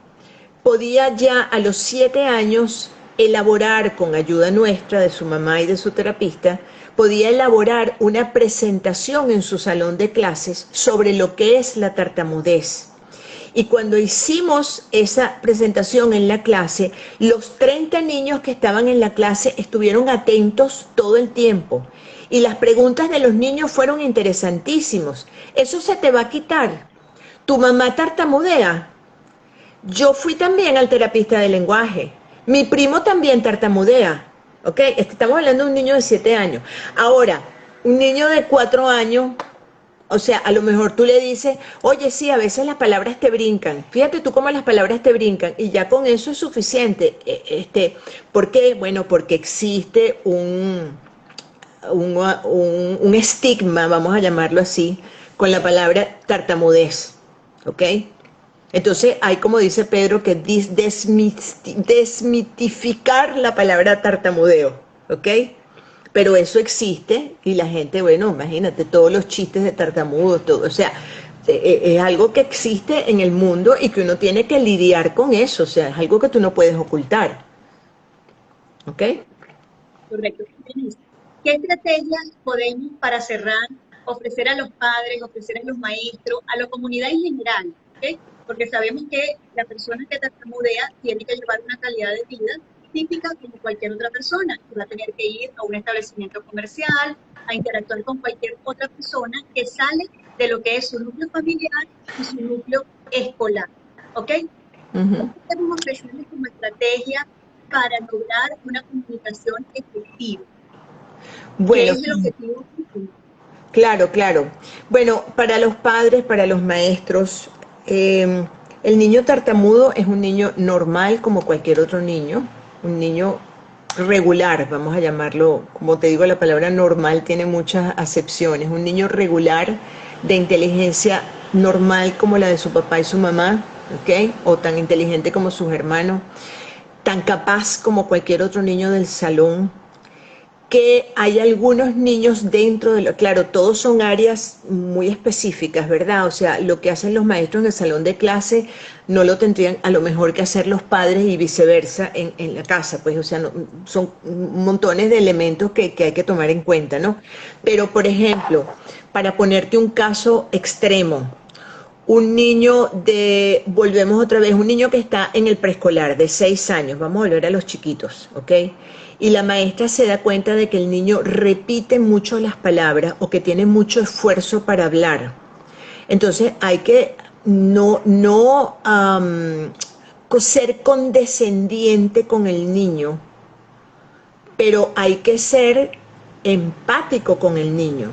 podía ya a los 7 años elaborar, con ayuda nuestra, de su mamá y de su terapista, podía elaborar una presentación en su salón de clases sobre lo que es la tartamudez. Y cuando hicimos esa presentación en la clase, los 30 niños que estaban en la clase estuvieron atentos todo el tiempo. Y las preguntas de los niños fueron interesantísimos. Eso se te va a quitar. ¿Tu mamá tartamudea? Yo fui también al terapista de lenguaje. Mi primo también tartamudea. ¿Ok? Estamos hablando de un niño de 7 años. Ahora, un niño de 4 años, o sea, a lo mejor tú le dices, oye, sí, a veces las palabras te brincan. Fíjate tú cómo las palabras te brincan. Y ya con eso es suficiente. ¿Por qué? Bueno, porque existe un estigma, vamos a llamarlo así, con la palabra tartamudez. ¿Ok? Entonces hay, como dice Pedro, que desmitificar la palabra tartamudeo, ¿ok? Pero eso existe y la gente, bueno, imagínate, todos los chistes de tartamudos, todo, o sea, es algo que existe en el mundo y que uno tiene que lidiar con eso, o sea, es algo que tú no puedes ocultar, ¿ok? Correcto. Denise, ¿qué estrategias podemos, para cerrar, ofrecer a los padres, ofrecer a los maestros, a la comunidad en general? ¿Ok? Porque sabemos que la persona que tartamudea tiene que llevar una calidad de vida típica como cualquier otra persona, que va a tener que ir a un establecimiento comercial, a interactuar con cualquier otra persona que sale de lo que es su núcleo familiar y su núcleo escolar. ¿Ok? Ujú. ¿Qué podemos ofrecerles como estrategia para lograr una comunicación efectiva? ¿Qué Bueno, es el objetivo último? claro, claro. Bueno, para los padres, para los maestros, el niño tartamudo es un niño normal como cualquier otro niño, un niño regular, vamos a llamarlo, como te digo, la palabra normal tiene muchas acepciones, un niño regular de inteligencia normal como la de su papá y su mamá, ¿ok? O tan inteligente como sus hermanos, tan capaz como cualquier otro niño del salón, que hay algunos niños dentro de lo, claro, todos son áreas muy específicas, ¿verdad? O sea, lo que hacen los maestros en el salón de clase no lo tendrían a lo mejor que hacer los padres y viceversa en la casa, pues, o sea, no, son montones de elementos que hay que tomar en cuenta, ¿no? Pero, por ejemplo, para ponerte un caso extremo, un niño de, volvemos otra vez, un niño que está en el preescolar de 6 años, vamos a volver a los chiquitos, ¿ok? Y la maestra se da cuenta de que el niño repite mucho las palabras o que tiene mucho esfuerzo para hablar. Entonces hay que no ser condescendiente con el niño, pero hay que ser empático con el niño.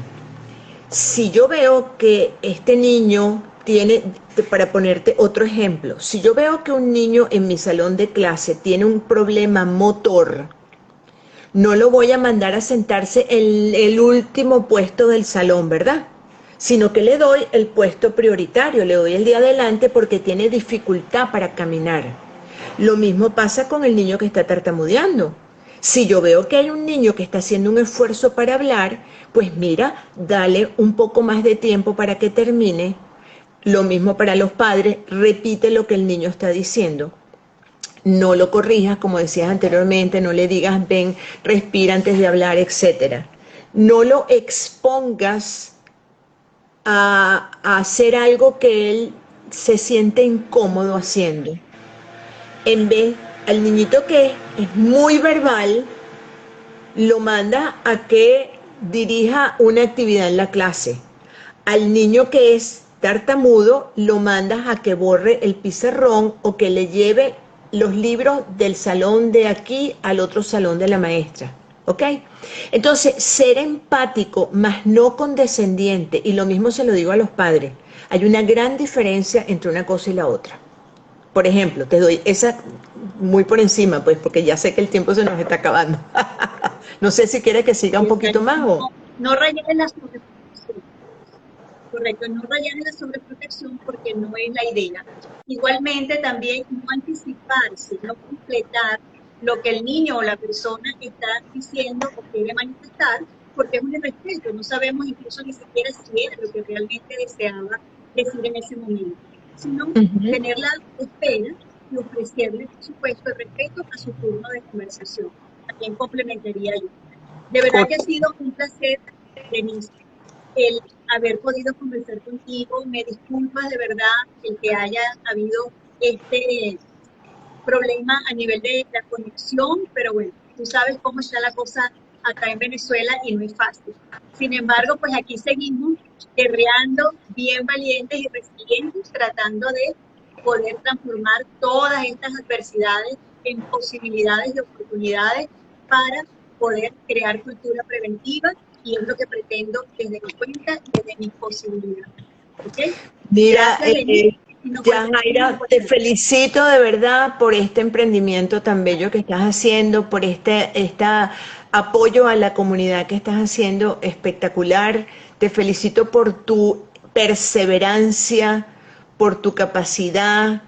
Si yo veo que este niño tiene, para ponerte otro ejemplo, si yo veo que un niño en mi salón de clase tiene un problema motor, no lo voy a mandar a sentarse en el último puesto del salón, ¿verdad? Sino que le doy el puesto prioritario, le doy el de adelante porque tiene dificultad para caminar. Lo mismo pasa con el niño que está tartamudeando. Si yo veo que hay un niño que está haciendo un esfuerzo para hablar, pues mira, dale un poco más de tiempo para que termine. Lo mismo para los padres, repite lo que el niño está diciendo. No lo corrijas, como decías anteriormente, no le digas ven, respira antes de hablar, etcétera. No lo expongas a hacer algo que él se siente incómodo haciendo. En vez, al niñito que es muy verbal, lo manda a que dirija una actividad en la clase. Al niño que es tartamudo, lo mandas a que borre el pizarrón o que le lleve los libros del salón de aquí al otro salón de la maestra. ¿Ok? Entonces, ser empático, más no condescendiente, y lo mismo se lo digo a los padres, hay una gran diferencia entre una cosa y la otra. Por ejemplo, te doy esa muy por encima, pues, porque ya sé que el tiempo se nos está acabando. No sé si quieres que siga un poquito más o... No rayar en la sobreprotección, correcto, no rayar en la sobreprotección porque no es la idea. Igualmente también no anticiparse, no completar lo que el niño o la persona está diciendo o quiere manifestar, porque es un irrespeto, no sabemos incluso ni siquiera si era lo que realmente deseaba decir en ese momento, sino Uh -huh. tener la espera y ofrecerle, por supuesto, el respeto a su turno de conversación. También complementaría yo. De verdad que ha sido un placer, Denise, el haber podido conversar contigo. Me disculpas de verdad el que haya habido este problema a nivel de la conexión, pero bueno, tú sabes cómo está la cosa acá en Venezuela y no es fácil. Sin embargo, pues aquí seguimos guerreando, bien valientes y resilientes, tratando de poder transformar todas estas adversidades en posibilidades y oportunidades para poder crear cultura preventiva, y es lo que pretendo desde mi cuenta y desde mis posibilidades. ¿Ok? Mira, Gracias, Denise, y nos volveremos Jaira, a te encontrar. felicito de verdad por este emprendimiento tan bello que estás haciendo, por este apoyo a la comunidad que estás haciendo espectacular. Te felicito por tu perseverancia, por tu capacidad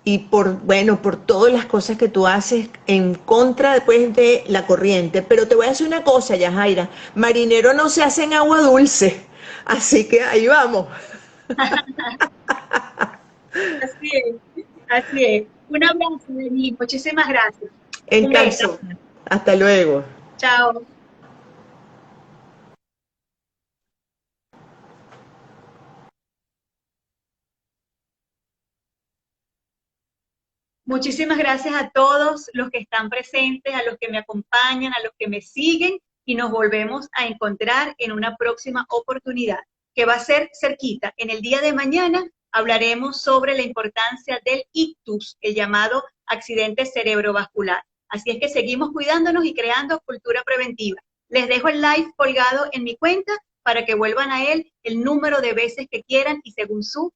y por, bueno, por todas las cosas que tú haces en contra después de la corriente. Pero te voy a decir una cosa, Yajaira, marinero no se hace en agua dulce, así que ahí vamos. Así es, así es. Un abrazo, Denis. Muchísimas gracias. Un Encantada. beso. Hasta luego. Chao. Muchísimas gracias a todos los que están presentes, a los que me acompañan, a los que me siguen, y nos volvemos a encontrar en una próxima oportunidad que va a ser cerquita. En el día de mañana hablaremos sobre la importancia del ictus, el llamado accidente cerebrovascular. Así es que seguimos cuidándonos y creando cultura preventiva. Les dejo el live colgado en mi cuenta para que vuelvan a él el número de veces que quieran y según su